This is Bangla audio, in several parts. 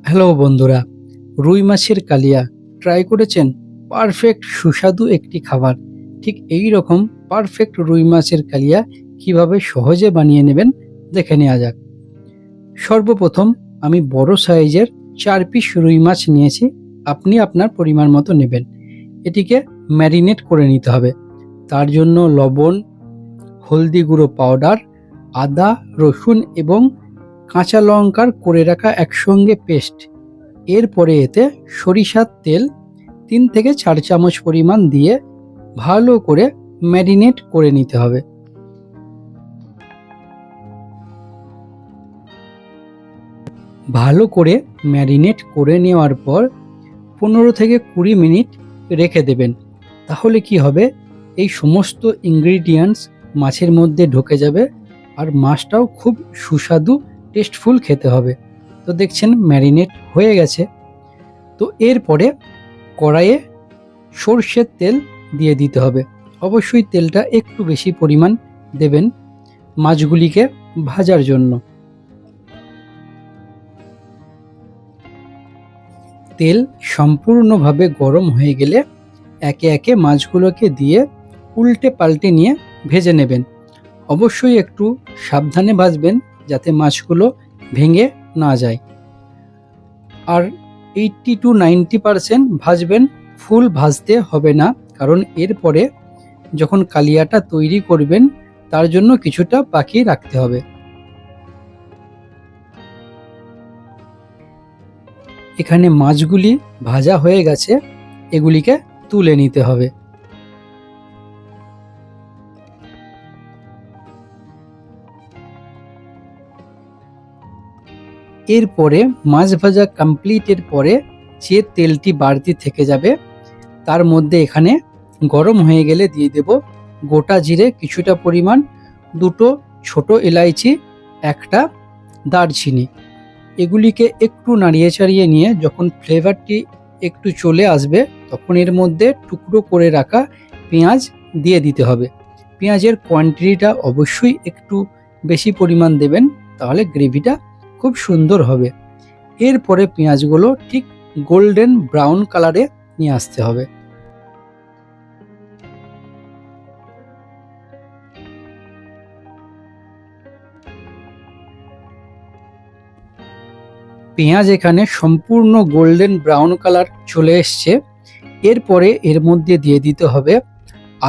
হ্যালো বন্ধুরা, রুই মাছের কালিয়া ট্রাই করেছেন? পারফেক্ট সুস্বাদু একটি খাবার। ঠিক এই রকম পারফেক্ট রুই মাছের কালিয়া কিভাবে সহজে বানিয়ে নেবেন দেখে নেওয়া যাক। সর্বপ্রথম আমি বড় সাইজের 4 পিস রুই মাছ নিয়েছি। আপনি আপনার পরিমাণ মতো নেবেন। এটিকে ম্যারিনেট করে নিতে হবে। তার জন্য লবণ, হলদি গুঁড়ো পাউডার, আদা, রসুন এবং কাঁচা লঙ্কার করে রাখা একসঙ্গে পেস্ট। এরপরে এতে সরিষার তেল 3 থেকে 4 চামচ পরিমাণ দিয়ে ভালো করে ম্যারিনেট করে নিতে হবে। ভালো করে ম্যারিনেট করে নেওয়ার পর 15 থেকে 20 মিনিট রেখে দেবেন। তাহলে কি হবে, এই সমস্ত ইনগ্রিডিয়েন্টস মাছের মধ্যে ঢুকে যাবে আর মাছটাও খুব সুস্বাদু টেস্টফুল খেতে হবে। তো দেখছেন ম্যারিনেট হয়ে গেছে। তো এরপরে কড়াইয়ে সর্ষের তেল দিয়ে দিতে হবে। অবশ্যই তেলটা একটু বেশি পরিমাণ দেবেন মাছগুলিকে ভাজার জন্য। তেল সম্পূর্ণভাবে গরম হয়ে গেলে একে একে মাছগুলোকে দিয়ে উল্টে পাল্টে নিয়ে ভেজে নেবেন। অবশ্যই একটু সাবধানে ভাজবেন যাতে মাছগুলো ভেঙে না যায়। আর 80 to 90% ভাজবেন, ফুল ভাজতে হবে না, কারণ এরপরে যখন কালিয়াটা তৈরি করবেন তার জন্য কিছুটা বাকি রাখতে হবে। এখানে মাছগুলি ভাজা হয়ে গেছে, এগুলিকে তুলে নিতে হবে। এরপরে মাছ ভাজা কমপ্লিটের পরে যে তেলটি বাড়তি থেকে যাবে তার মধ্যে এখানে গরম হয়ে গেলে দিয়ে দেব গোটা জিরে কিছুটা পরিমাণ, 2টো ছোট এলাইচি, একটা দারচিনি। এগুলিকে একটু নাড়িয়ে চাড়িয়ে নিয়ে যখন ফ্লেভারটি একটু চলে আসবে তখন এর মধ্যে টুকরো করে রাখা পেঁয়াজ দিয়ে দিতে হবে। পেঁয়াজের কোয়ান্টিটিটা অবশ্যই একটু বেশি পরিমাণ দেবেন, তাহলে গ্রেভিটা খুব সুন্দর হবে। এরপরে পেঁয়াজগুলো ঠিক গোল্ডেন ব্রাউন কালারে নিয়ে আসতে হবে। পেঁয়াজ এখানে সম্পূর্ণ গোল্ডেন ব্রাউন কালার চলে এসছে। এরপরে এর মধ্যে দিয়ে দিতে হবে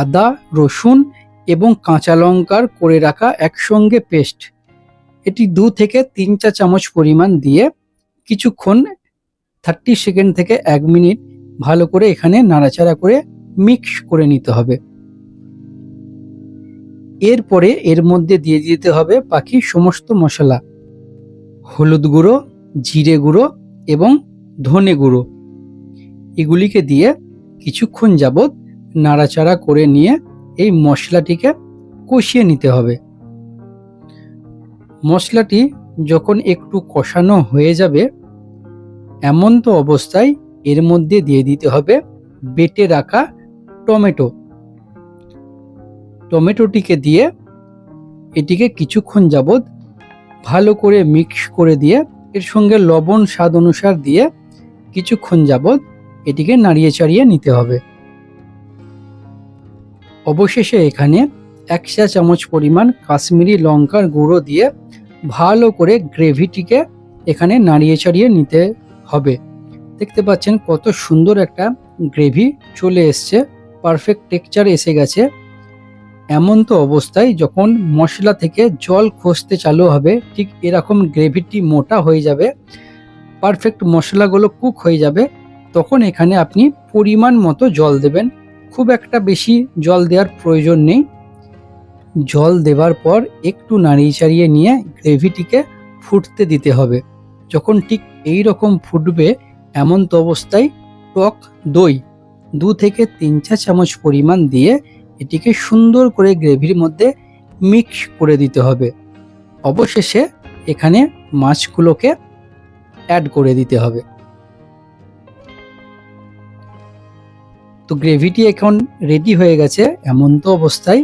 আদা, রসুন এবং কাঁচা লঙ্কার করে রাখা একসঙ্গে পেস্ট। এটি 2 থেকে 3 চা চামচ পরিমাণ দিয়ে কিছুক্ষণ 30 সেকেন্ড থেকে 1 মিনিট ভালো করে এখানে নাড়াচাড়া করে মিক্স করে নিতে হবে। এরপরে এর মধ্যে দিয়ে দিতে হবে বাকি সমস্ত মশলা, হলুদ গুঁড়ো, জিরে গুঁড়ো এবং ধনে গুঁড়ো। এগুলিকে দিয়ে কিছুক্ষণ যাবৎ নাড়াচাড়া করে নিয়ে এই মশলাটিকে কষিয়ে নিতে হবে। মশলাটি যখন একটু কষানো হয়ে যাবে এমন তো অবস্থায় এর মধ্যে দিয়ে দিতে হবে বেটে রাখা টমেটোটিকে দিয়ে এটিকে কিছুক্ষণ যাবৎ ভালো করে মিক্স করে দিয়ে এর সঙ্গে লবণ স্বাদ অনুসার দিয়ে কিছুক্ষণ যাবৎ এটিকে নাড়িয়ে চাড়িয়ে নিতে হবে। অবশেষে এখানে 1 চা চামচ পরিমাণ কাশ্মীরি লঙ্কার গুঁড়ো দিয়ে ভালো করে গ্রেভিটিকে এখানে নাড়িয়ে চাড়িয়ে নিতে হবে। দেখতে পাচ্ছেন কত সুন্দর একটা গ্রেভি চলে এসছে, পারফেক্ট টেক্সচার এসে গেছে। এমন তো অবস্থায় যখন মশলা থেকে জল খসতে চালু হবে, ঠিক এরকম গ্রেভিটি মোটা হয়ে যাবে, পারফেক্ট মশলাগুলো কুক হয়ে যাবে, তখন এখানে আপনি পরিমাণ মতো জল দেবেন। খুব একটা বেশি জল দেওয়ার প্রয়োজন নেই। জল দেওয়ার পর একটু নাড়িয়ে চাড়িয়ে নিয়ে গ্রেভিটিকে ফুটতে দিতে হবে। যখন ঠিক এই রকম ফুটবে এমন তো অবস্থায় টক দই 2 থেকে 3 চা চামচ পরিমাণ দিয়ে এটিকে সুন্দর করে গ্রেভির মধ্যে মিক্স করে দিতে হবে। অবশেষে এখানে মাছগুলোকে অ্যাড করে দিতে হবে। তো গ্রেভিটি এখন রেডি হয়ে গেছে। এমন তো অবস্থায়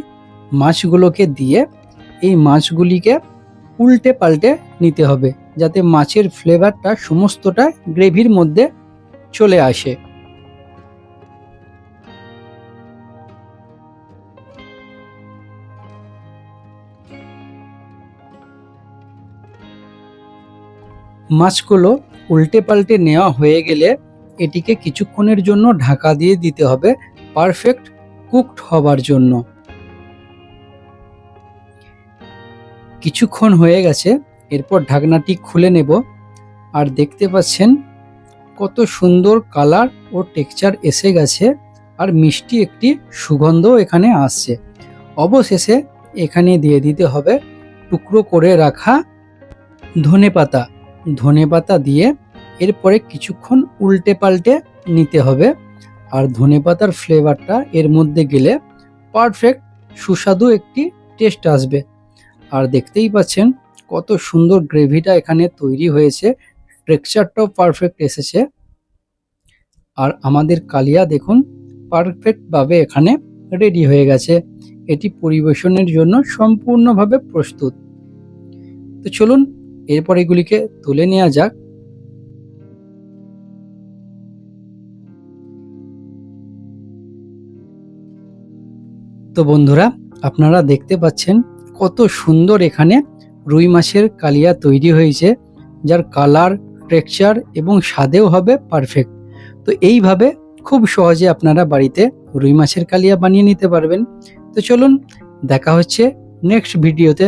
মাছগুলোকে দিয়ে এই মাছগুলিকে উল্টে পাল্টে নিতে হবে। যাতে মাছের ফ্লেভারটা সমস্তটা গ্রেভির মধ্যে চলে আসে। মাছগুলো উল্টে পাল্টে নেওয়া হয়ে গেলে এটিকে কিছুক্ষণের জন্য ঢাকা দিয়ে দিতে হবে পারফেক্ট কুকড হবার জন্য। কিছুক্ষণ হয়ে গেছে, এরপর ঢাকনাটি খুলে নেব। আর দেখতে পাচ্ছেন কত সুন্দর কালার ও টেক্সচার এসে গেছে, আর মিষ্টি একটি সুগন্ধ এখানে আসছে। অবশেষে এখানে দিয়ে দিতে হবে টুকরো করে রাখা ধনেপাতা। ধনেপাতা দিয়ে এরপরে কিছুক্ষণ উল্টে পাল্টে নিতে হবে। আর ধনেপাতার ফ্লেভারটা এর মধ্যে গেলে পারফেক্ট সুস্বাদু একটি টেস্ট আসবে। আর দেখতেই পাচ্ছেন কত সুন্দর গ্রেভিটা এখানে তৈরি হয়েছে, টেক্সচারটাও পারফেক্ট এসেছে। আর আমাদের কালিয়া দেখুন পারফেক্টভাবে এখানে রেডি হয়ে গেছে। এটি পরিবেশনের জন্য সম্পূর্ণভাবে প্রস্তুত। তো চলুন এরপর এগুলিকে তুলে নেওয়া যাক। তো বন্ধুরা, আপনারা দেখতে পাচ্ছেন কত সুন্দর এখানে রুই মাছের কালিয়া তৈরি হয়েছে, যার কালার, টেক্সচার এবং স্বাদেও হবে পারফেক্ট। তো এইভাবে খুব সহজে আপনারা বাড়িতে রুই মাছের কালিয়া বানিয়ে নিতে পারবেন। তো চলুন দেখা হচ্ছে নেক্সট ভিডিওতে।